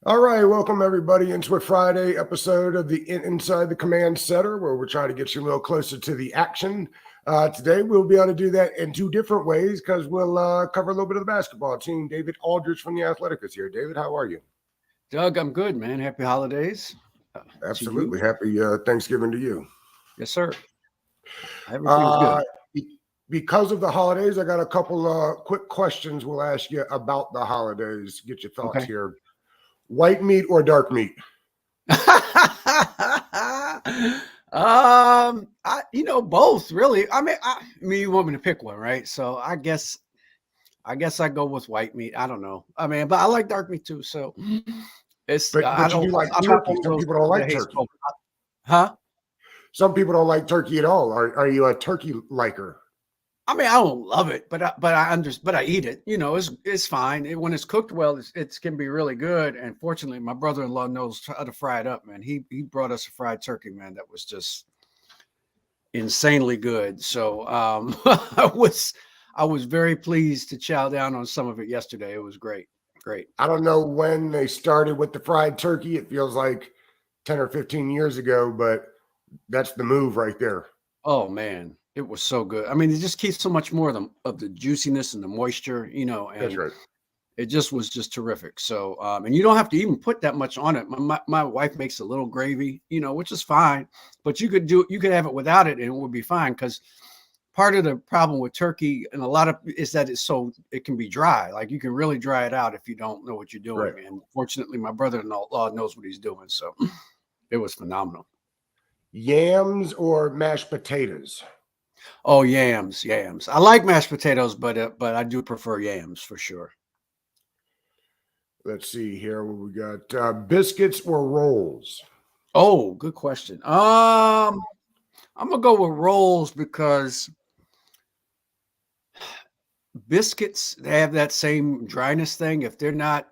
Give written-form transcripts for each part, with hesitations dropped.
All right, welcome everybody into a Friday episode of the Inside the Command Center, where we're trying to get you a little closer to the action. Today, we'll be able to do that in two different ways because we'll cover a little bit of the basketball team. David Aldridge from the Athletic is here. David, how are you? Doug, I'm good, man. Happy holidays to you. Absolutely. Happy Thanksgiving to you. Yes, sir. Everything's good. Uh, because of the holidays, I got a couple quick questions we'll ask you about the holidays. Get your thoughts Okay. here. White meat or dark meat? Both really. I mean, you want me to pick one, right? So I guess I go with white meat. I don't know. I mean, but I like dark meat too. So it's I But you don't. do like I'm not turkey. one of Some those people don't that like hates turkey. both. Huh? Some people don't like turkey at all. Are you a turkey liker? I mean, I don't love it, but I eat it. It's fine. When it's cooked well, it can be really good. And fortunately, my brother-in-law knows how to fry it up, man. He brought us a fried turkey, man. That was just insanely good. So I was very pleased to chow down on some of it yesterday. It was great, great. I don't know when they started with the fried turkey. It feels like 10 or 15 years ago, but that's the move right there. Oh man, it was so good. I mean, it just keeps so much more of the juiciness and the moisture, That's and right. it just was just terrific. So, and you don't have to even put that much on it. My wife makes a little gravy, which is fine, but you could have it without it and it would be fine because part of the problem with turkey and a lot of is that it can be dry. Like you can really dry it out if you don't know what you're doing. Right. And fortunately, my brother-in-law knows what he's doing. So it was phenomenal. Yams or mashed potatoes? Oh, yams, yams. I like mashed potatoes, but I do prefer yams for sure. Let's see here what we got. Biscuits or rolls? Oh, good question. I'm gonna go with rolls because biscuits they have that same dryness thing. If they're not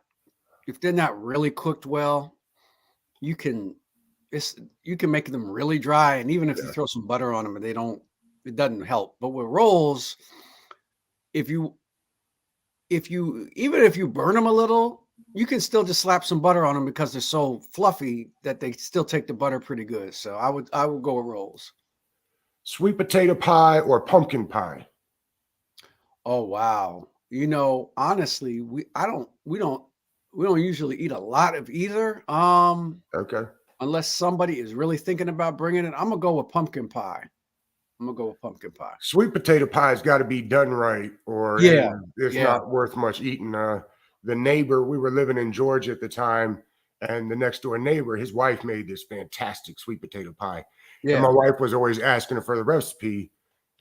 really cooked well, you can you can make them really dry, and even if you Yeah. throw some butter on them, it doesn't help. But with rolls, if you even if you burn them a little, you can still just slap some butter on them because they're so fluffy that they still take the butter pretty good. So I would go with rolls. Sweet potato pie or pumpkin pie? Oh wow. Honestly, we don't usually eat a lot of either. Okay. Unless somebody is really thinking about bringing it, I'm gonna go with pumpkin pie. I'm gonna go with pumpkin pie. Sweet potato pie's got to be done right, or Yeah, it's yeah, not worth much eating. The neighbor, we were living in Georgia at the time, and the next door neighbor, his wife made this fantastic sweet potato pie, and my yeah, wife was always asking her for the recipe,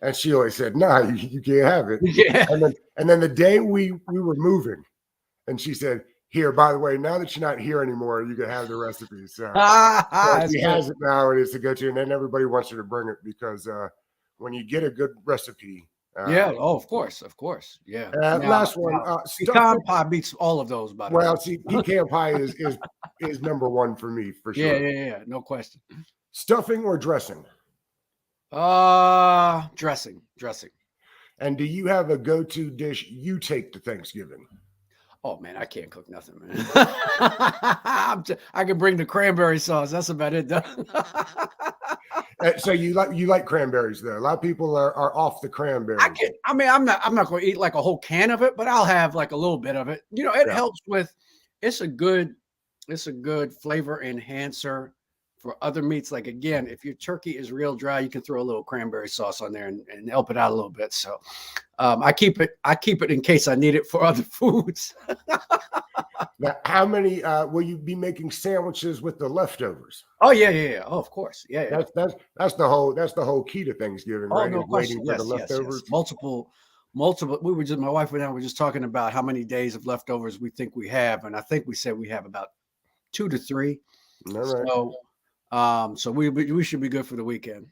and she always said, "Nah, you can't have it." yeah. And then the day we were moving, and she said, "Here, by the way, now that you're not here anymore, you can have the recipe." So That's she good. has it now, and it's to go to, and then everybody wants her to bring it because when you get a good recipe. Yeah. Oh, of course, of course. Yeah. Last one, Now, stuffing. pecan pie beats all of those, by the way. Well, see, pecan pie is number one for me for Yeah, sure. yeah, yeah. No question. Stuffing or dressing? Dressing. And do you have a go-to dish you take to Thanksgiving? Oh man, I can't cook nothing, man. I can bring the cranberry sauce. That's about it, though. So you like cranberries though. A lot of people are off the I cranberries. can. I mean, I'm not going to eat like a whole can of it, but I'll have like a little bit of it. It Yeah. helps with. It's a good. It's a good flavor enhancer for other meats. Like again, if your turkey is real dry, you can throw a little cranberry sauce on there and help it out a little bit. So I keep it. I keep it in case I need it for other foods. Now, how many will you be making sandwiches with the leftovers? Oh yeah, yeah, yeah. Oh, of course. Yeah, yeah. That's the whole key to Thanksgiving, Oh, right? no Is waiting question. for the Yes, yes, yes. leftovers. Multiple. My wife and I were just talking about how many days of leftovers we think we have, and I think we said we have about 2 to 3. All right. So, so we should be good for the weekend.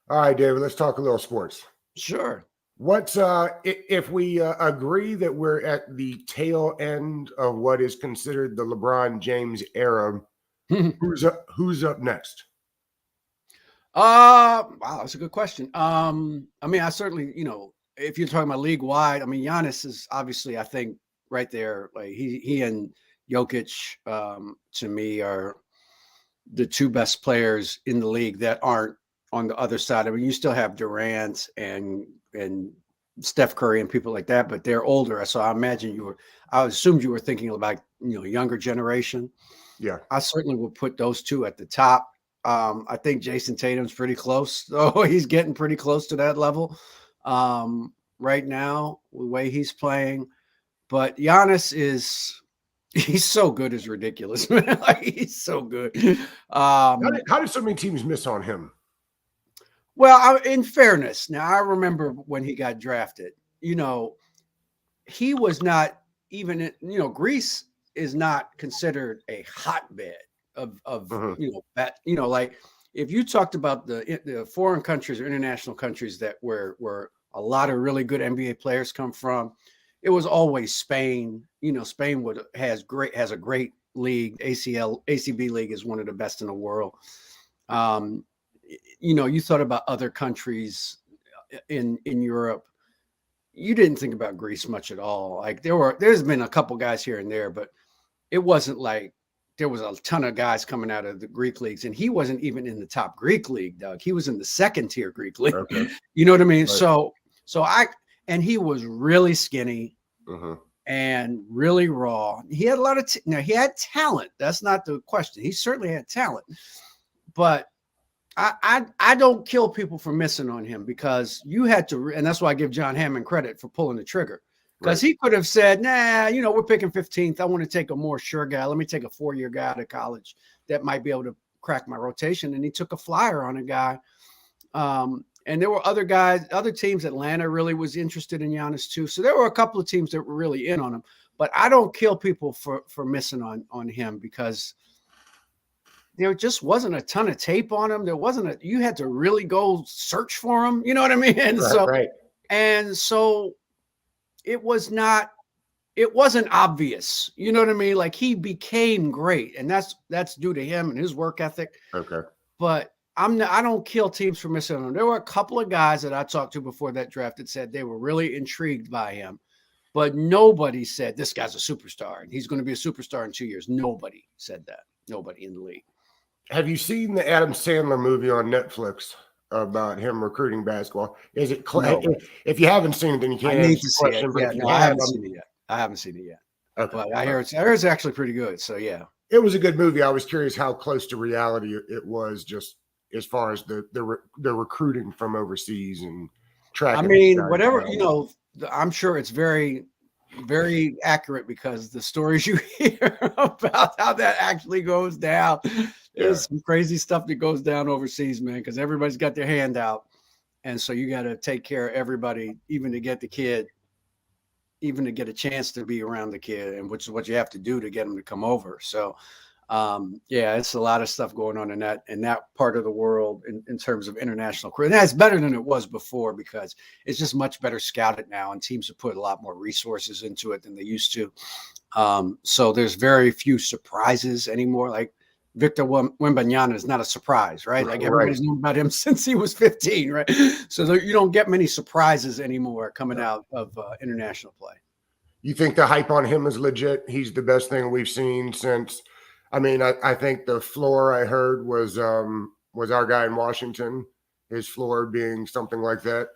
All right, David, let's talk a little sports. Sure. What's if we agree that we're at the tail end of what is considered the LeBron James era, who's up next? Wow, that's a good question. I mean, I certainly, if you're talking about league wide, I mean, Giannis is obviously, I think, right there. Like he and Jokic, to me, are the two best players in the league that aren't on the other side. I mean, you still have Durant and Steph Curry and people like that, but they're older. So I imagine I assumed you were thinking about, younger generation. Yeah. I certainly would put those two at the top. I think Jason Tatum's pretty close. So he's getting pretty close to that level right now, the way he's playing. But Giannis he's so good, it's ridiculous, man. Like, he's so good. How did so many teams miss on him? Well, in fairness, now I remember when he got drafted, he was not even, Greece is not considered a hotbed of like if you talked about the foreign countries or international countries that where a lot of really good NBA players come from, it was always Spain. Spain has a great league. ACB league is one of the best in the world. You thought about other countries in Europe. You didn't think about Greece much at all. Like there's been a couple guys here and there, but it wasn't like there was a ton of guys coming out of the Greek leagues, and he wasn't even in the top Greek league, Doug. He was in the second tier Greek league. Okay. You know what I mean? Right. And he was really skinny and really raw. He had a lot of he had talent. That's not the question. He certainly had talent, but I don't kill people for missing on him, because you had to, and that's why I give John Hammond credit for pulling the trigger, because he could have said, nah, we're picking 15th. I want to take a more sure guy. Let me take a 4-year guy out of college that might be able to crack my rotation. And he took a flyer on a guy. And there were other teams. Atlanta really was interested in Giannis too. So there were a couple of teams that were really in on him, but I don't kill people for missing on him, because there just wasn't a ton of tape on him. You had to really go search for him. You know what I mean? And so it wasn't obvious. You know what I mean? Like, he became great, and that's due to him and his work ethic. Okay. But I don't kill teams for missing on him. There were a couple of guys that I talked to before that draft that said they were really intrigued by him, but nobody said this guy's a superstar and he's going to be a superstar in 2 years. Nobody said that. Nobody in the league. Have you seen the Adam Sandler movie on Netflix about him recruiting basketball? Is it No. If you haven't seen it, then you can't. I need to see it. Yeah, no, I haven't seen it yet. Okay. But I hear it's actually pretty good. So yeah, it was a good movie. I was curious how close to reality it was, just as far as the recruiting from overseas and tracking. I mean, whatever, I'm sure it's very, very accurate, because the stories you hear about how that actually goes down, there's some crazy stuff that goes down overseas, man, because everybody's got their hand out. And so you got to take care of everybody, even to get the kid, even to get a chance to be around the kid, and which is what you have to do to get them to come over. So it's a lot of stuff going on in that part of the world in terms of international career. And that's better than it was before, because it's just much better scouted now, and teams have put a lot more resources into it than they used to. So there's very few surprises anymore. Like Victor Wembanyama is not a surprise, right? Like everybody's known about him since he was 15, right? So you don't get many surprises anymore coming out of international play. You think the hype on him is legit? He's the best thing we've seen since. I mean, I think the floor I heard was our guy in Washington, his floor being something like that.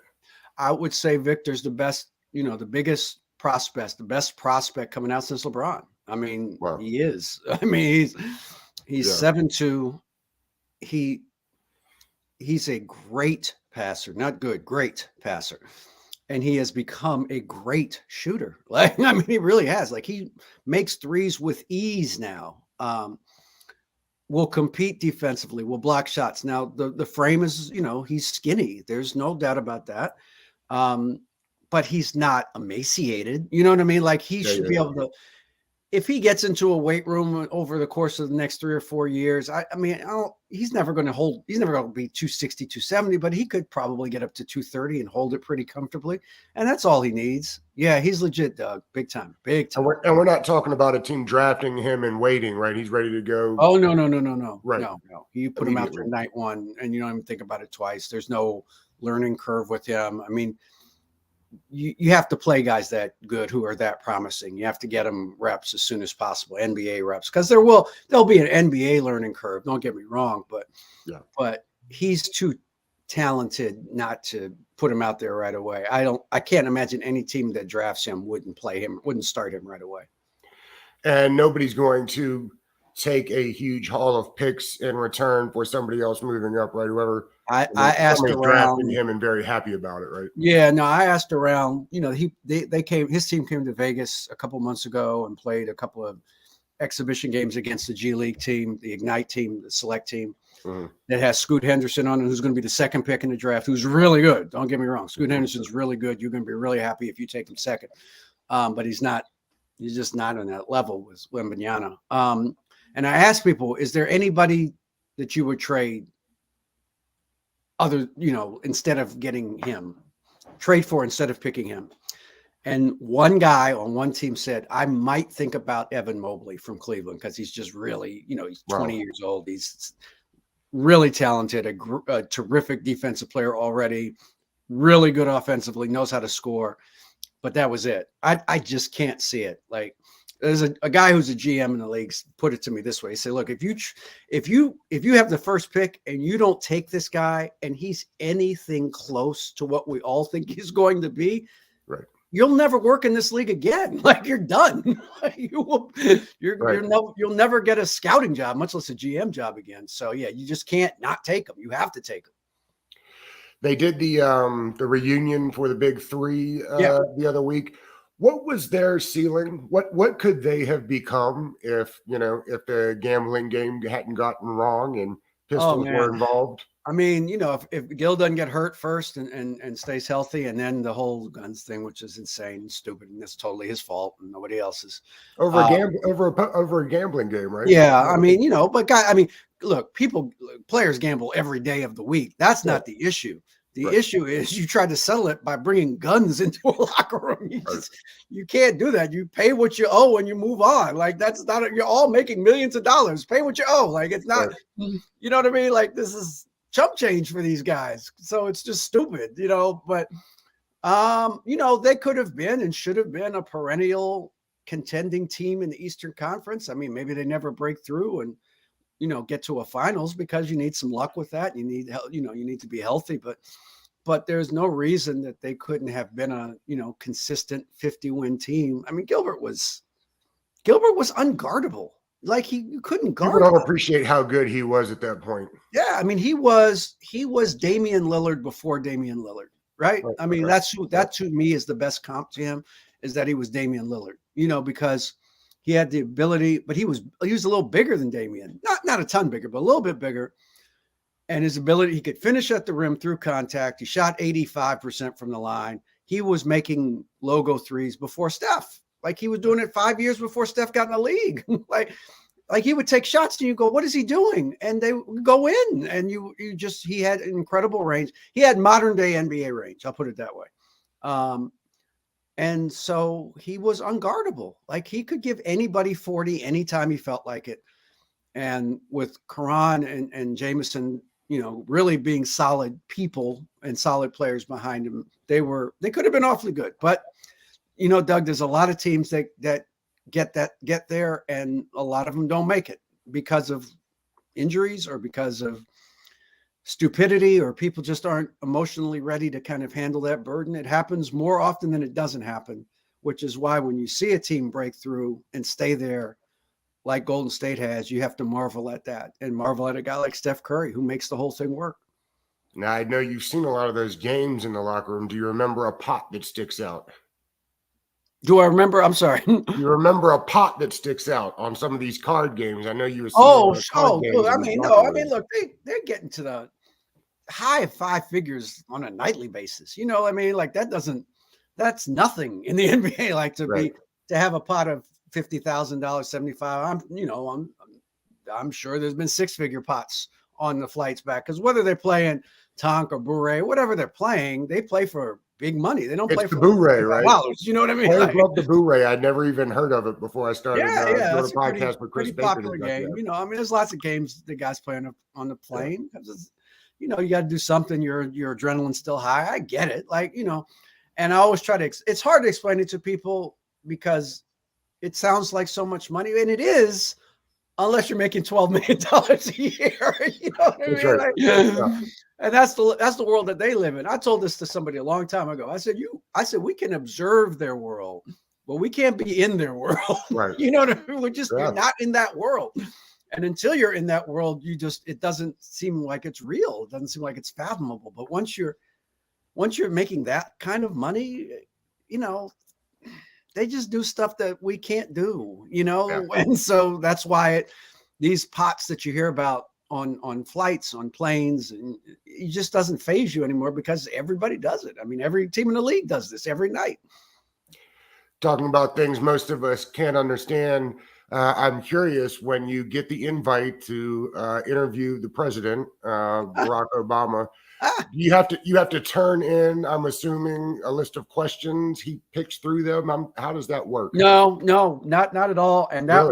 I would say Victor's the best, the biggest prospect, the best prospect coming out since LeBron. I mean, He is. I mean, he's 7'2". He's a great passer, not good, great passer. And he has become a great shooter. Like, I mean, he really has. Like, he makes threes with ease now. Will compete defensively, will block shots. Now the frame is, he's skinny. There's no doubt about that. But he's not emaciated. You know what I mean? Like, he should be able to, if he gets into a weight room over the course of the next 3 or 4 years, he's never going to be 260, 270, but he could probably get up to 230 and hold it pretty comfortably. And that's all he needs. Yeah, he's legit, Doug. Big time. And we're not talking about a team drafting him and waiting, right? He's ready to go. Oh, no. Right. No. You put him out there night one and you don't even think about it twice. There's no learning curve with him. I mean, you have to play guys that good who are that promising. You have to get them reps as soon as possible, NBA reps, because there'll be an NBA learning curve. Don't get me wrong, but he's too talented not to put him out there right away. I can't imagine any team that drafts him wouldn't start him right away. And nobody's going to take a huge haul of picks in return for somebody else moving up, right? Whoever I asked around drafting him and very happy about it, right? Yeah, no, I asked around. His team came to Vegas a couple months ago and played a couple of exhibition games against the G League team, the Ignite team, the select team that has Scoot Henderson on it, who's going to be the second pick in the draft, who's really good. Don't get me wrong. Scoot Henderson's really good. You're going to be really happy if you take him second. But he's just not on that level with Wembanyama. And I asked people, is there anybody that you would trade instead of getting him, trade for instead of picking him? And one guy on one team said, I might think about Evan Mobley from Cleveland because he's just really, he's 20 years old. He's really talented, a terrific defensive player already, really good offensively, knows how to score. But that was it. I just can't see it. Like, there's a guy who's a GM in the leagues put it to me this way. He said, look, if you have the first pick and you don't take this guy and he's anything close to what we all think he's going to be, right, you'll never work in this league again. Like, you're done. You'll never get a scouting job, much less a GM job again. So yeah, you just can't not take him. You have to take him. They did the reunion for the big three the other week. What was their ceiling? What could they have become if the gambling game hadn't gotten wrong and pistols were involved? I mean, if Gil doesn't get hurt first and stays healthy, and then the whole guns thing, which is insane and stupid, and it's totally his fault and nobody else's. Over a gambling game, right? Yeah, I mean, look, players gamble every day of the week. That's not the issue. The issue is you try to settle it by bringing guns into a locker room. You can't do that. You pay what you owe and you move on. Like, that's not, you're all making millions of dollars. Pay what you owe. Like, it's not, you know what I mean? Like, this is chump change for these guys. So it's just stupid, but, they could have been and should have been a perennial contending team in the Eastern Conference. I mean, maybe they never break through and, get to a finals because you need some luck with that. You need, you need to be healthy, but there's no reason that they couldn't have been a, consistent 50-win team. I mean, Gilbert was unguardable. Like, you couldn't guard. People don't appreciate how good he was at that point. Yeah. I mean, he was Damian Lillard before Damian Lillard, right? I mean, that to me is the best comp to him, is that he was Damian Lillard, because he had the ability, but he was a little bigger than Damian. Not a ton bigger, but a little bit bigger. And his ability, he could finish at the rim through contact. He shot 85% from the line. He was making logo threes before Steph. Like, he was doing it 5 years before Steph got in the league. like he would take shots and you go, what is he doing? And they would go in, and he had incredible range. He had modern day NBA range. I'll put it that way. And so he was unguardable. Like, he could give anybody 40 anytime he felt like it. And with Karan and Jameson, really being solid people and solid players behind him, they could have been awfully good. But, Doug, there's a lot of teams that get there, and a lot of them don't make it because of injuries or because of stupidity, or people just aren't emotionally ready to kind of handle that burden. It happens more often than it doesn't happen, which is why when you see a team break through and stay there like Golden State has, you have to marvel at that, and marvel at a guy like Steph Curry, who makes the whole thing work. Now, I know you've seen a lot of those games in the locker room. Do you remember a pot that sticks out? Do I remember? I'm sorry. You remember a pot that sticks out on some of these card games? I know you were. Look, they're getting to the high 5 figures on a nightly basis. Like, that's nothing in the NBA. Like, to have a pot of $50,000, 75. I'm sure there's been 6-figure pots on the flights back, because whether they're playing Tonk or Bure, whatever they're playing, they play for big money. They don't play for Bure, right? You know what I mean? I love the Bure. I'd never even heard of it before I started doing a podcast with Chris Baker. Popular game. There's lots of games the guys play on the plane. You got to do something. Your adrenaline's still high. I get it. Like, And I always try to, it's hard to explain it to people because it sounds like so much money, and it is, unless you're making $12 million a year. You know what I That's mean? right. Like, and that's the world that they live in. I told this to somebody a long time ago. I said, we can observe their world, but we can't be in their world. Right. You know what I mean? You're not in that world. And until you're in that world, it doesn't seem like it's real. It doesn't seem like it's fathomable. But once you're making that kind of money, you know, they just do stuff that we can't do, you know? Yeah. And so that's why these pots that you hear about on flights, on planes, and it just doesn't phase you anymore because everybody does it. I mean, every team in the league does this every night. Talking about things most of us can't understand. I'm curious, when you get the invite to interview the president, Barack Obama, you have to turn in, I'm assuming, a list of questions. He picks through them. How does that work? No, not at all. And that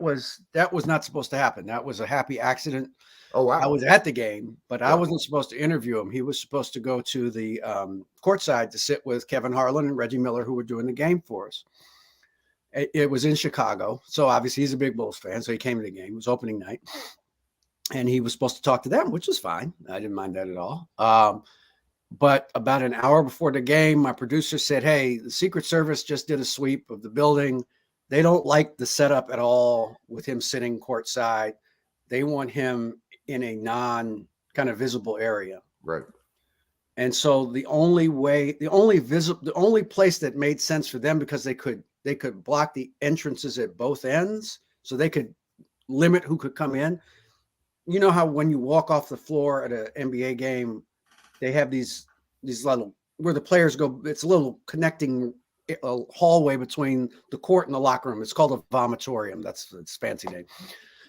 was not supposed to happen. That was a happy accident. Oh, wow. I was at the game, but I wasn't supposed to interview him. He was supposed to go to the courtside to sit with Kevin Harlan and Reggie Miller, who were doing the game for us. It was in Chicago. So obviously he's a big Bulls fan. So he came to the game. It was opening night. And he was supposed to talk to them, which was fine. I didn't mind that at all. But about an hour before the game, my producer said, hey, the Secret Service just did a sweep of the building. They don't like the setup at all with him sitting courtside. They want him in a non kind of visible area. Right. And so the only place that made sense for them, because they could block the entrances at both ends, so they could limit who could come in. You know how when you walk off the floor at an NBA game, they have these little, where the players go, it's a little connecting hallway between the court and the locker room. It's called a vomitorium. That's its fancy name.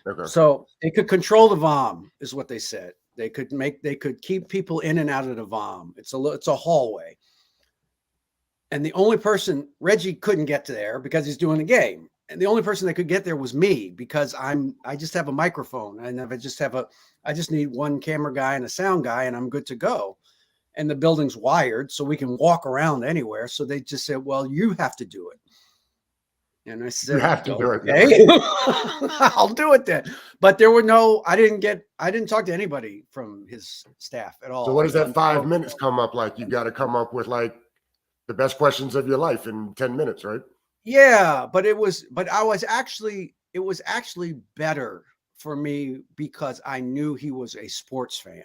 Okay. So they could control the vom, is what they said. They could keep people in and out of the vom. It's a hallway. And the only person, Reggie couldn't get to there because he's doing the game. And the only person that could get there was me, because I just have a microphone, and I just need one camera guy and a sound guy, and I'm good to go. And the building's wired so we can walk around anywhere. So they just said, well, you have to do it. And I said, you have to do it. Okay. I'll do it then. But I didn't talk to anybody from his staff at all. So what does that 5 minutes come up like? You've got to come up with like the best questions of your life in 10 minutes, right? Yeah, it was actually better for me because I knew he was a sports fan.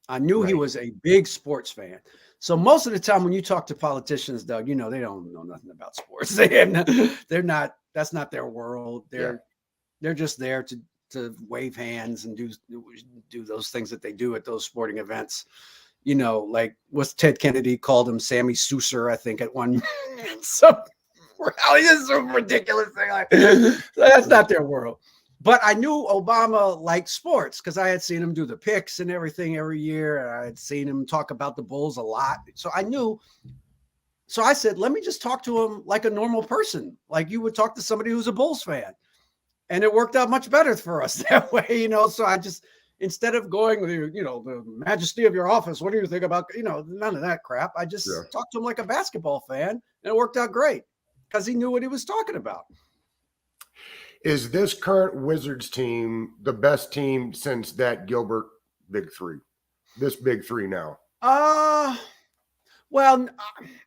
I knew he was a big sports fan. So most of the time when you talk to politicians, Doug, you know, they don't know nothing about sports. They're not, that's not their world. They're just there to wave hands and do those things that they do at those sporting events. You know, like what's Ted Kennedy called him, Sammy Souser, I think, at one. So this is a ridiculous thing. Like, that's not their world. But I knew Obama liked sports because I had seen him do the picks and everything every year. And I had seen him talk about the Bulls a lot. So I knew. So I said, let me just talk to him like a normal person, like you would talk to somebody who's a Bulls fan. And it worked out much better for us that way, you know. So I just, instead of going with, you know, the majesty of your office, what do you think about, you know, none of that crap. I just talked to him like a basketball fan, and it worked out great because he knew what he was talking about. Is this current Wizards team the best team since that Gilbert Big Three? This Big Three now? Well,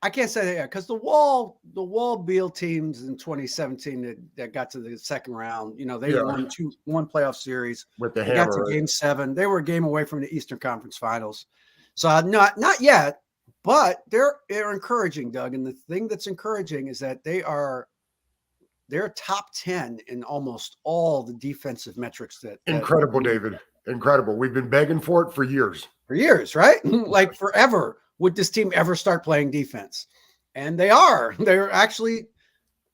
I can't say that because the Wall Beal teams in 2017 that got to the second round, you know, they won one playoff series with the Hammer. Got to Game 7. They were a game away from the Eastern Conference Finals. So not yet, but they're encouraging, Doug. And the thing that's encouraging is that they're top 10 in almost all the defensive metrics incredible, David. Incredible. We've been begging for it for years. For years, right? Like forever. Would this team ever start playing defense? And they are. They're actually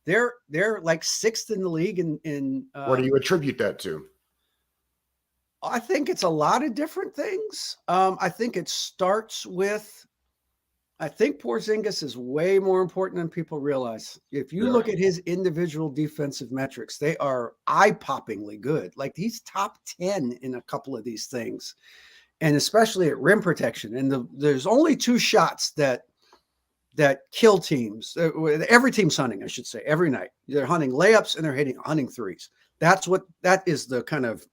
they're like 6th in the league in what do you attribute that to? I think it's a lot of different things. I think it starts with, I think Porzingis is way more important than people realize. If you look at his individual defensive metrics, they are eye-poppingly good. Like he's top 10 in a couple of these things. and especially at rim protection. And there's only two shots that kill teams. Every team's hunting, I should say, every night. They're hunting layups and they're hunting threes. That is the kind of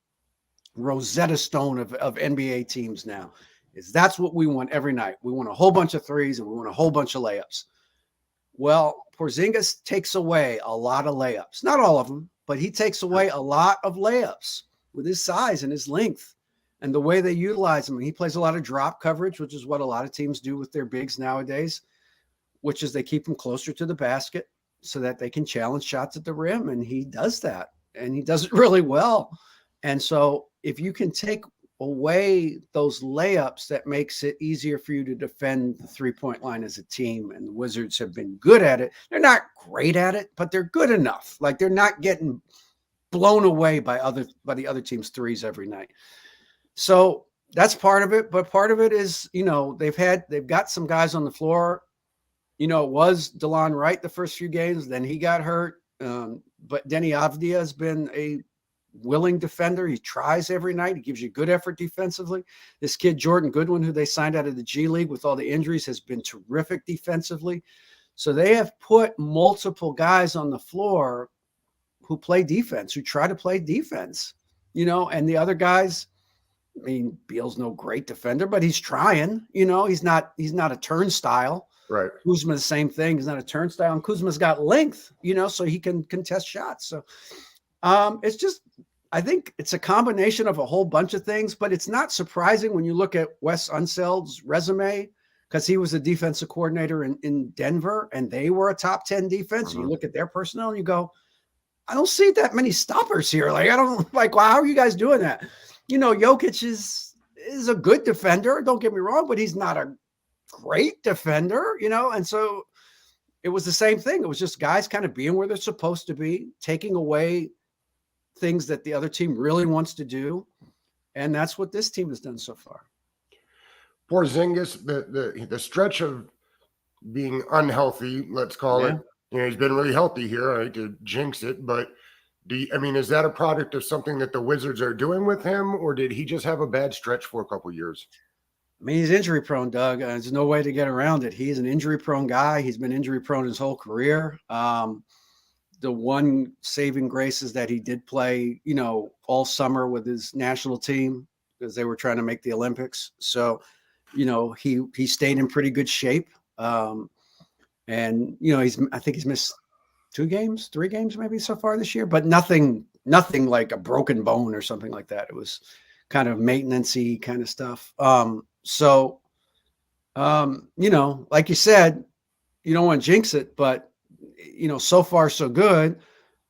Rosetta Stone of NBA teams now. That's what we want every night. We want a whole bunch of threes and we want a whole bunch of layups. Well, Porzingis takes away a lot of layups. Not all of them, but he takes away a lot of layups with his size and his length and the way they utilize him. He plays a lot of drop coverage, which is what a lot of teams do with their bigs nowadays, which is they keep them closer to the basket so that they can challenge shots at the rim. And he does that, and he does it really well. And so if you can take away those layups, that makes it easier for you to defend the 3-point line as a team. And the Wizards have been good at it. They're not great at it, but they're good enough. Like, they're not getting blown away by the other team's threes every night. So that's part of it. But part of it is, they've got some guys on the floor. It was DeLon Wright the first few games, then he got hurt. But Denny Avdia has been a willing defender. He tries every night. He gives you good effort defensively. This kid, Jordan Goodwin, who they signed out of the G League with all the injuries, has been terrific defensively. So they have put multiple guys on the floor who play defense, who try to play defense, and the other guys, I mean, Beal's no great defender, but he's trying, he's not a turnstile. Right. Kuzma, the same thing. He's not a turnstile, and Kuzma's got length, so he can contest shots. So it's just, I think it's a combination of a whole bunch of things, but it's not surprising when you look at Wes Unseld's resume, because he was a defensive coordinator in Denver, and they were a top 10 defense. And you look at their personnel and you go, I don't see that many stoppers here. Like, wow, how are you guys doing that? Jokic is a good defender. Don't get me wrong, but he's not a great defender, and so it was the same thing. It was just guys kind of being where they're supposed to be, taking away things that the other team really wants to do, and that's what this team has done so far. Porzingis, the stretch of being unhealthy, let's call it, he's been really healthy here. I hate to jinx it, but is that a product of something that the Wizards are doing with him, or did he just have a bad stretch for a couple years? I mean, he's injury prone, Doug. There's no way to get around it. He's an injury prone guy. He's been injury prone his whole career. The one saving grace is that he did play, all summer with his national team because they were trying to make the Olympics. So, he stayed in pretty good shape. And, I think he's missed 3 games maybe so far this year, but nothing like a broken bone or something like that. It was kind of maintenance-y kind of stuff. So, like you said, you don't want to jinx it, but, so far so good.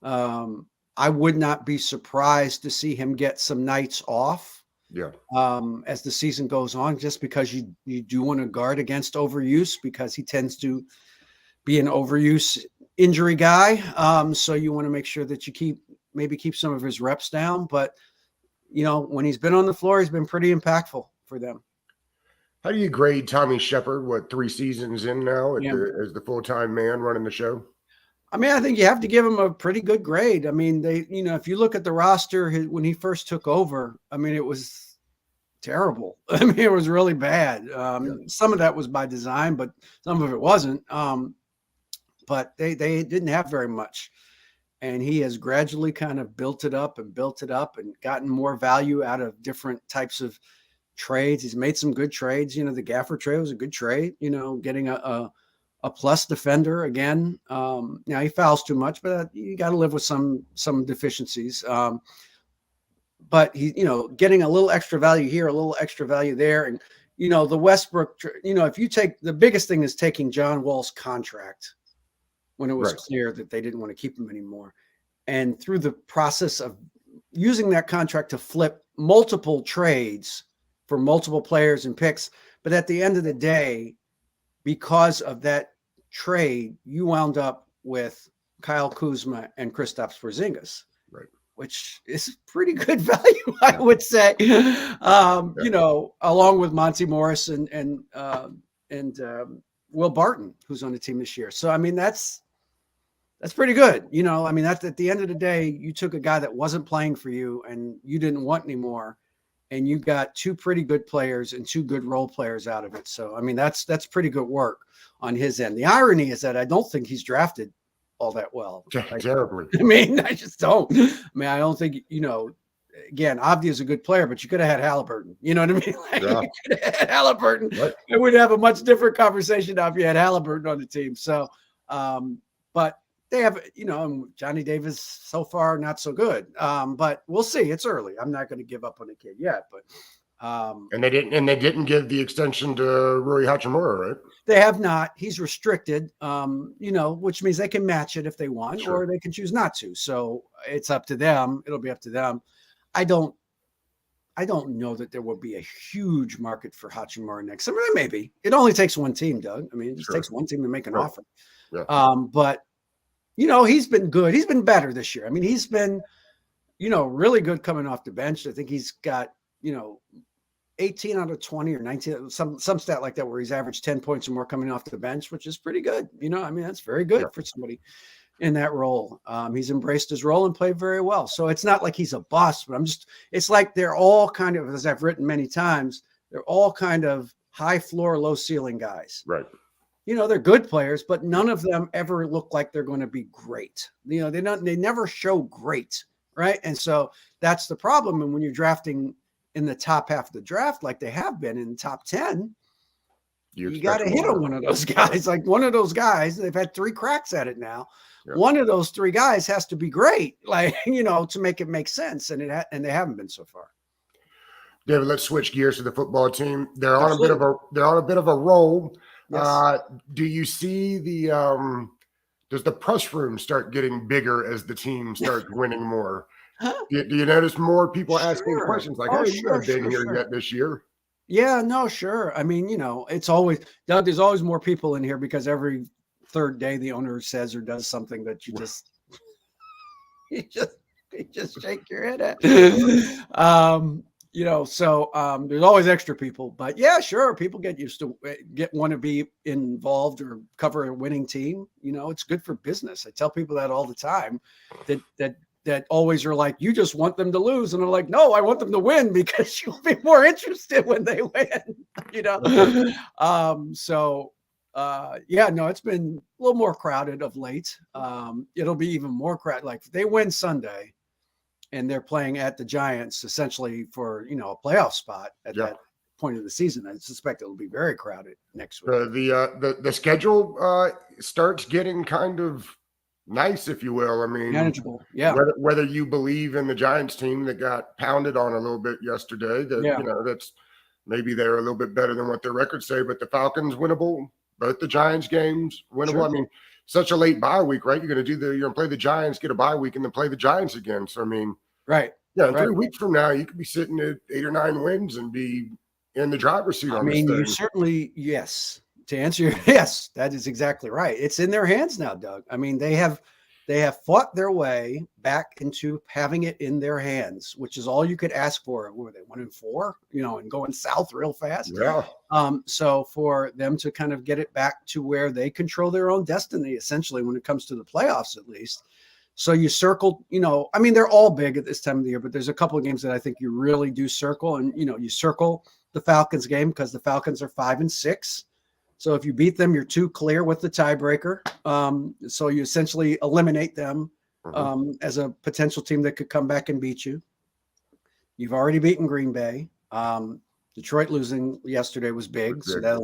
I would not be surprised to see him get some nights off. Yeah. As the season goes on, just because you do want to guard against overuse, because he tends to be an overuse injury guy. So you want to make sure that you keep some of his reps down, but when he's been on the floor, he's been pretty impactful for them. How do you grade Tommy Sheppard? 3 seasons in now as the full-time man running the show? I mean, I think you have to give him a pretty good grade. I mean, if you look at the roster when he first took over, I mean, it was terrible. I mean, it was really bad. Some of that was by design, but some of it wasn't. But they didn't have very much. And he has gradually kind of built it up and gotten more value out of different types of trades. He's made some good trades. The Gaffer trade was a good trade, getting a plus defender again. Now he fouls too much, but you got to live with some deficiencies. But he, getting a little extra value here, a little extra value there. And, the Westbrook, if you take, the biggest thing is taking John Wall's contract when it was clear that they didn't want to keep him anymore. And through the process of using that contract to flip multiple trades for multiple players and picks. But at the end of the day, because of that trade, you wound up with Kyle Kuzma and Kristaps Porzingis, which is pretty good value, I would say. Along with Monty Morris and Will Barton, who's on the team this year. So I mean, that's pretty good. That's at the end of the day, you took a guy that wasn't playing for you and you didn't want anymore, and you got two pretty good players and two good role players out of it. So, I mean, that's pretty good work on his end. The irony is that I don't think he's drafted all that well. Terribly. I mean, I just don't. I mean, I don't think, again, Abdi is a good player, but you could have had Halliburton. You know what I mean? Like, Yeah. you could have had Halliburton. Right. And we'd have a much different conversation now if you had Halliburton on the team. So, but they have, Johnny Davis so far, not so good. But we'll see. It's early. I'm not going to give up on the kid yet, but and they didn't give the extension to Rui Hachimura, right? They have not. He's restricted, which means they can match it if they want, Sure. or they can choose not to. So it's up to them. It'll be up to them. I don't know that there will be a huge market for Hachimura next summer. Maybe it only takes one team, Doug. I mean, it just takes one team to make an offer. Yeah. But he's been good. He's been better this year. I mean, he's been, really good coming off the bench. I think he's got, 18 out of 20 or 19, some stat like that, where he's averaged 10 points or more coming off the bench, which is pretty good. I mean, that's very good for somebody in that role. He's embraced his role and played very well. So it's not like he's a bust, but it's like they're all kind of, as I've written many times, they're all kind of high floor, low ceiling guys. Right. They're good players, but none of them ever look like they're going to be great. They never show great. Right. And so that's the problem. And when you're drafting in the top half of the draft, like they have been in the top 10, you got to hit on one of those guys. Like one of those guys, they've had 3 cracks at it now. Yeah. One of those 3 guys has to be great, like, to make it make sense. And they haven't been so far. David, let's switch gears to the football team. They're on a bit of a roll. Yes. Do you see does the press room start getting bigger as the team starts winning more? Do you notice more people asking questions like, "Hey, you haven't been here yet this year"? Yeah, no, sure. I mean, it's always, Doug, there's always more people in here because every third day the owner says or does something that you just shake your head at. So there's always extra people, but yeah, sure. People get used to want to be involved or cover a winning team. It's good for business. I tell people that all the time, that always are like, you just want them to lose. And they're like, no, I want them to win because you'll be more interested when they win, it's been a little more crowded of late. It'll be even more crowded. Like if they win Sunday and they're playing at the Giants essentially for, a playoff spot at that point of the season, I suspect it'll be very crowded next week. The schedule starts getting kind of nice, if you will. I mean, manageable. Yeah. Whether you believe in the Giants team that got pounded on a little bit yesterday, that's maybe they're a little bit better than what their records say, but the Falcons winnable, both the Giants games winnable. Sure. I mean, such a late bye week, right? You're going to play the Giants, get a bye week, and then play the Giants again. So I mean, right. Yeah, 3 weeks from now, you could be sitting at 8 or 9 wins and be in the driver's seat. You certainly, yes. To answer your yes, that is exactly right. It's in their hands now, Doug. I mean, they have fought their way back into having it in their hands, which is all you could ask for. What were they, 1-4? And going south real fast. Yeah. So for them to kind of get it back to where they control their own destiny, essentially, when it comes to the playoffs, at least. So you circle, they're all big at this time of the year, but there's a couple of games that I think you really do circle, and you circle the Falcons game because the Falcons are 5-6. So if you beat them, you're 2 clear with the tiebreaker. So you essentially eliminate them as a potential team that could come back and beat you. You've already beaten Green Bay. Detroit losing yesterday was big, so that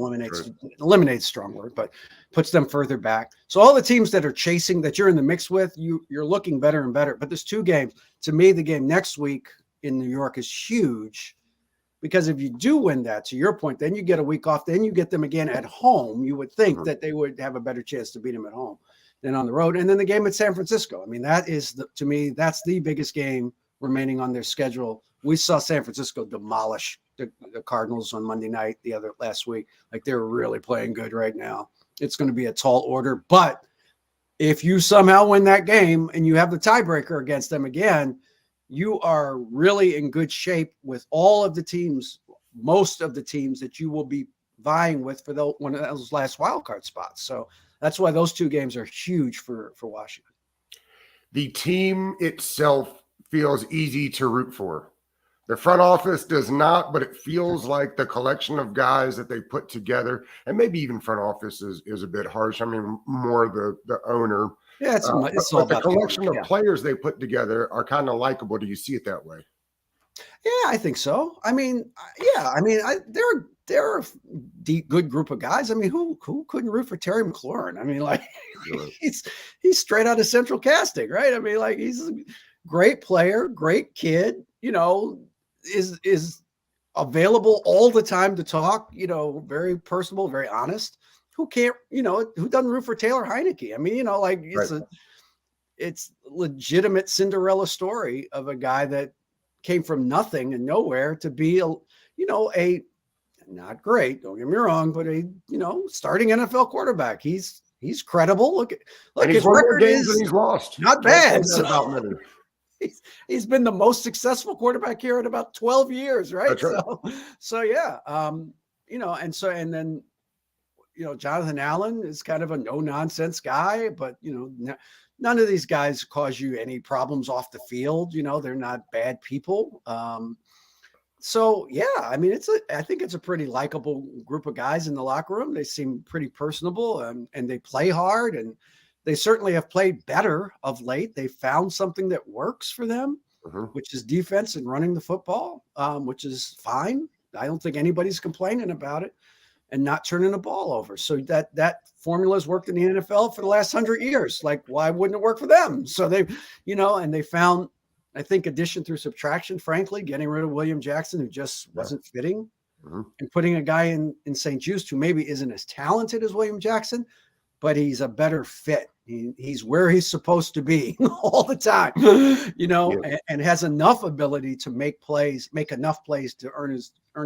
eliminates strong word, but puts them further back. So all the teams that are chasing, that you're in the mix with, you're looking better and better. But there's 2 games. To me, the game next week in New York is huge. Because if you do win that, to your point, then you get a week off. Then you get them again at home. You would think that they would have a better chance to beat them at home than on the road. And then the game at San Francisco. I mean, that is, to me, that's the biggest game remaining on their schedule. We saw San Francisco demolish the Cardinals on Monday night last week. Like, they're really playing good right now. It's going to be a tall order. But if you somehow win that game and you have the tiebreaker against them again, you are really in good shape with all of the teams, most of the teams that you will be vying with for one of those last wild card spots. So that's why those 2 games are huge for Washington. The team itself feels easy to root for. The front office does not, but it feels like the collection of guys that they put together, and maybe even front office is a bit harsh. I mean, more the owner. Yeah, it's all But the about collection of yeah. players they put together are kind of likable. Do you see it that way? Yeah, I think so. I mean, yeah, I mean, they're a good group of guys. I mean, who couldn't root for Terry McLaurin? I mean, like Sure. he's straight out of Central Casting, right? I mean, like he's a great player, great kid. You know, is available all the time to talk. You know, very personable, very honest. Who can't? You know, who doesn't root for Taylor Heineke? I mean, you know, like it's legitimate Cinderella story of a guy that came from nothing and nowhere to be a not great, don't get me wrong, but a starting NFL quarterback. He's credible. Look, And he's his won more record games than is he's lost. not Can't say bad. that So about many. he's been the most successful quarterback here in about 12 years, right? That's right. So yeah, and then Jonathan Allen is kind of a no nonsense guy, but none of these guys cause you any problems off the field. They're not bad people. So yeah, I mean, I think it's a pretty likable group of guys in the locker room. They seem pretty personable and they play hard, and they certainly have played better of late. They found something that works for them, which is defense and running the football, which is fine. I don't think anybody's complaining about it, and not turning the ball over. So that formula has worked in the NFL for the last 100 years. Like, why wouldn't it work for them? So and they found, I think, addition through subtraction, frankly, getting rid of William Jackson, who just wasn't fitting, and putting a guy in St. Jude who maybe isn't as talented as William Jackson, but he's a better fit. He's where he's supposed to be all the time, and has enough ability to make enough plays to earn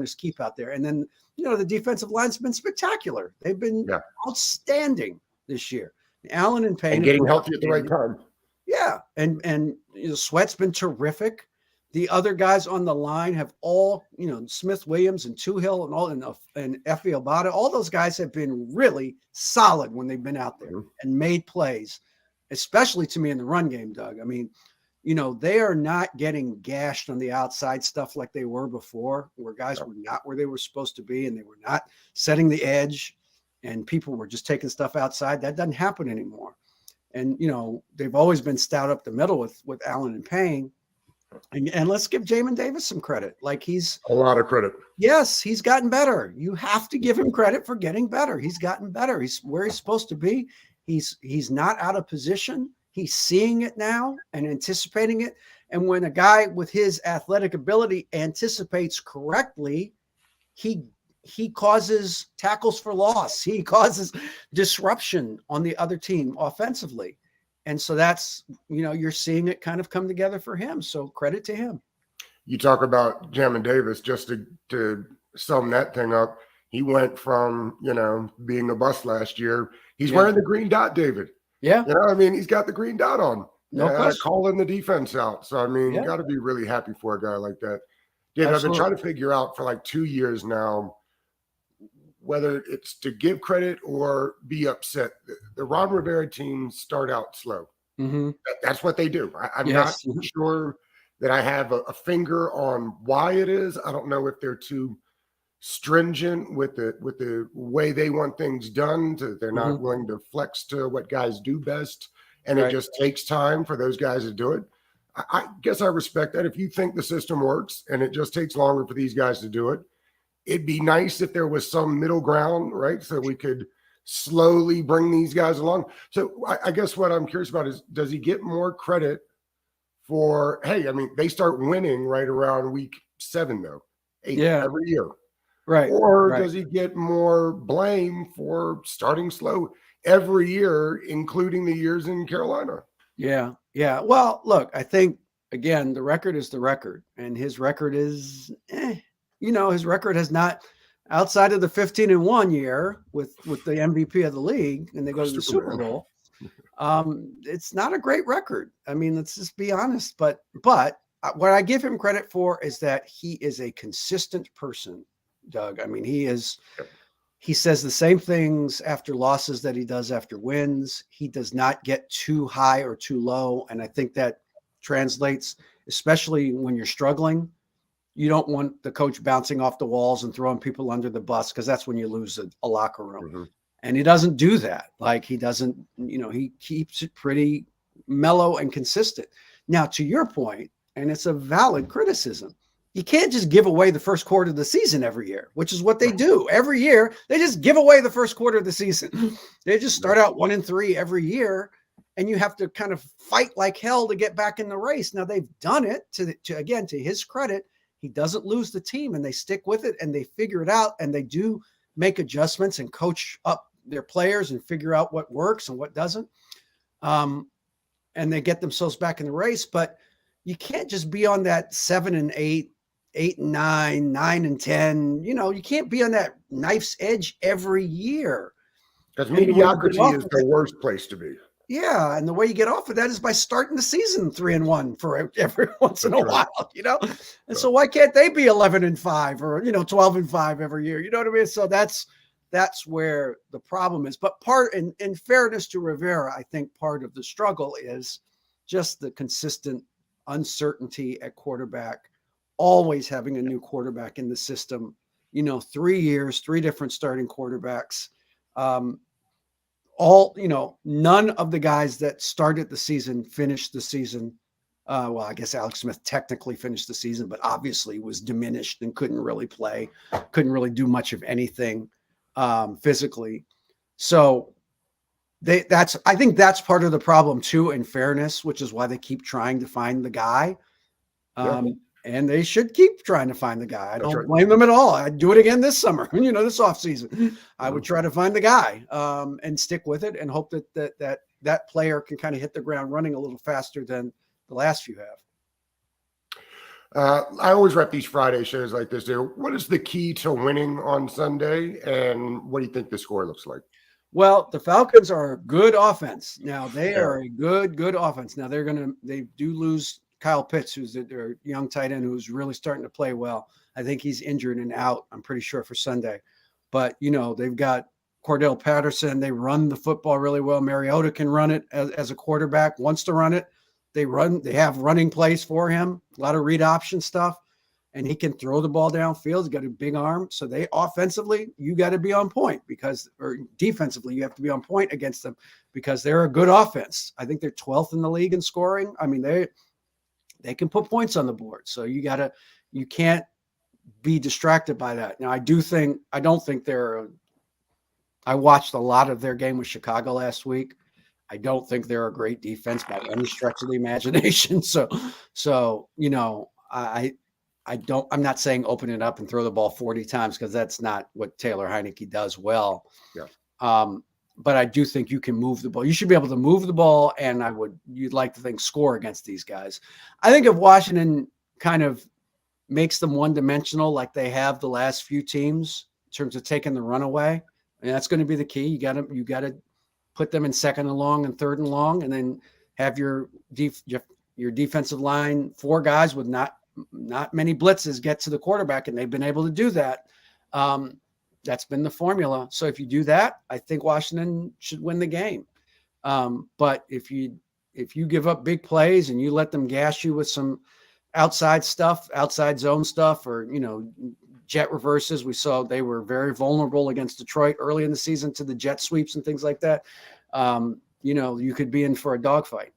his keep out there. And then, the defensive line's been spectacular. They've been outstanding this year. Allen and Payne and getting healthy at the right time. Yeah, and Sweat's been terrific. The other guys on the line have all, Smith Williams and Tuhill and Effie Obata, all those guys have been really solid when they've been out there and made plays, especially to me in the run game, Doug. I mean, they are not getting gashed on the outside stuff like they were before, where guys were not where they were supposed to be, and they were not setting the edge, and people were just taking stuff outside. That doesn't happen anymore. And, they've always been stout up the middle with Allen and Payne. And let's give Jamin Davis some credit. Like, he's a lot of credit. Yes, he's gotten better. You have to give him credit for getting better. He's gotten better. He's where he's supposed to be. He's not out of position. He's seeing it now and anticipating it. And when a guy with his athletic ability anticipates correctly, he causes tackles for loss. He causes disruption on the other team offensively. And so that's, you're seeing it kind of come together for him. So credit to him. You talk about Jamin Davis, just to sum that thing up. He went from, being a bust last year. He's wearing the green dot, David. Yeah. He's got the green dot on. No question. Calling the defense out. So, you got to be really happy for a guy like that. David, I've been trying to figure out for like 2 years now whether it's to give credit or be upset. The Ron Rivera teams start out slow. That's what they do. I'm not sure that I have a finger on why it is. I don't know if they're too stringent with the way they want things done. They're not willing to flex to what guys do best. And it just takes time for those guys to do it. I guess I respect that. If you think the system works and it just takes longer for these guys to do it, it'd be nice if there was some middle ground, right? So we could slowly bring these guys along. So I guess what I'm curious about is, does he get more credit for, hey, they start winning right around week 7, though, 8 every year. Right. Or does he get more blame for starting slow every year, including the years in Carolina? Yeah. Yeah. Well, look, I think, again, the record is the record, and his record is, his record has not, outside of the 15-1 year with the MVP of the league, and they go to the Super Bowl. It's not a great record. Let's just be honest. But what I give him credit for is that he is a consistent person, Doug. He says the same things after losses that he does after wins. He does not get too high or too low. And I think that translates, especially when you're struggling. you don't want the coach bouncing off the walls and throwing people under the bus, because that's when you lose a locker room. Mm-hmm. And he doesn't do that. Like, he doesn't, he keeps it pretty mellow and consistent. Now, to your point, and it's a valid criticism, you can't just give away the first quarter of the season every year, which is what they do every year. They just give away the first quarter of the season. They just start out 1-3 every year, and you have to kind of fight like hell to get back in the race. Now, they've done it to his credit. He doesn't lose the team, and they stick with it, and they figure it out, and they do make adjustments and coach up their players and figure out what works and what doesn't. And they get themselves back in the race, but you can't just be on that 7-8, 8-9, 9-10. You can't be on that knife's edge every year. Because mediocrity is the worst place to be. Yeah, and the way you get off of that is by starting the season 3-1 for every once in a while, And so why can't they be 11-5 or 12-5 every year? You know what I mean? So that's where the problem is. But in fairness to Rivera, I think part of the struggle is just the consistent uncertainty at quarterback, always having a new quarterback in the system. 3 years, 3 different starting quarterbacks. None of the guys that started the season finished the season. Well, I guess Alex Smith technically finished the season, but obviously was diminished and couldn't really play, couldn't really do much of anything physically. So I think that's part of the problem too, in fairness, which is why they keep trying to find the guy. And they should keep trying to find the guy. I don't blame them at all. I'd do it again this summer, this offseason. I would try to find the guy and stick with it and hope that player can kind of hit the ground running a little faster than the last few have. I always rep these Friday shows like this. What is the key to winning on Sunday, and what do you think the score looks like? Well, the Falcons are a good offense. Now, they are a good offense. Now, they do lose Kyle Pitts, who's their young tight end, who's really starting to play well. I think he's injured and out, I'm pretty sure, for Sunday. But, they've got Cordell Patterson. They run the football really well. Mariota can run it as a quarterback, wants to run it. They have running plays for him, a lot of read option stuff, and he can throw the ball downfield. He's got a big arm. So offensively, you got to be on point or defensively, you have to be on point against them because they're a good offense. I think they're 12th in the league in scoring. I mean, they can put points on the board. So you can't be distracted by that. Now, I watched a lot of their game with Chicago last week. I don't think they're a great defense by any stretch of the imagination. I'm not saying open it up and throw the ball 40 times, because that's not what Taylor Heineke does well. Yeah. But I do think you can move the ball. You should be able to move the ball, and you'd like to think score against these guys. I think if Washington kind of makes them one-dimensional like they have the last few teams in terms of taking the run away, and that's going to be the key. You got to put them in 2nd and long and 3rd and long, and then have your defensive line, 4 guys with not many blitzes get to the quarterback, and they've been able to do that. That's been the formula. So if you do that, I think Washington should win the game. But if you give up big plays and you let them gash you with some outside zone stuff, or, jet reverses, we saw they were very vulnerable against Detroit early in the season to the jet sweeps and things like that. You could be in for a dogfight.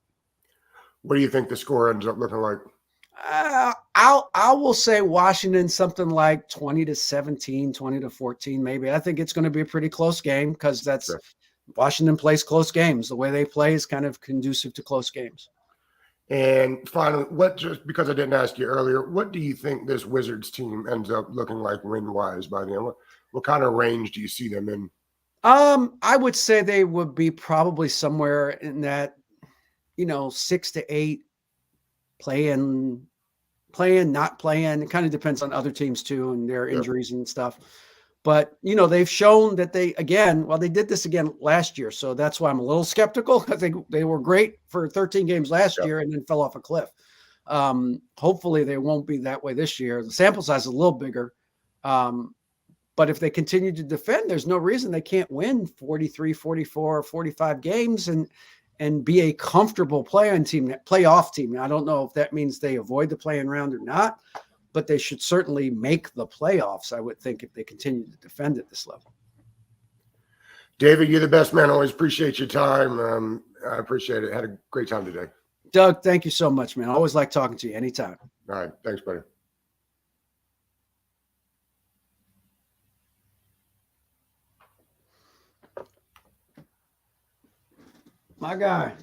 What do you think the score ends up looking like? I will say Washington something like 20-17, 20-14, maybe. I think it's going to be a pretty close game, because Washington plays close games. The way they play is kind of conducive to close games. And finally, just because I didn't ask you earlier, what do you think this Wizards team ends up looking like win-wise by the end? What kind of range do you see them in? I would say they would be probably somewhere in that, 6-8, playing, not playing. It kind of depends on other teams too, and their injuries and stuff. But, they've shown that they did this again last year. So that's why I'm a little skeptical. I think they were great for 13 games last year and then fell off a cliff. Hopefully they won't be that way this year. The sample size is a little bigger. But if they continue to defend, there's no reason they can't win 43, 44, 45 games and be a comfortable playoff team. Now, I don't know if that means they avoid the play-in round or not, but they should certainly make the playoffs, I would think, if they continue to defend at this level. David, you're the best, man. Always appreciate your time. I appreciate it. Had a great time today. Doug, thank you so much, man. I always like talking to you anytime. All right. Thanks, buddy. My guy.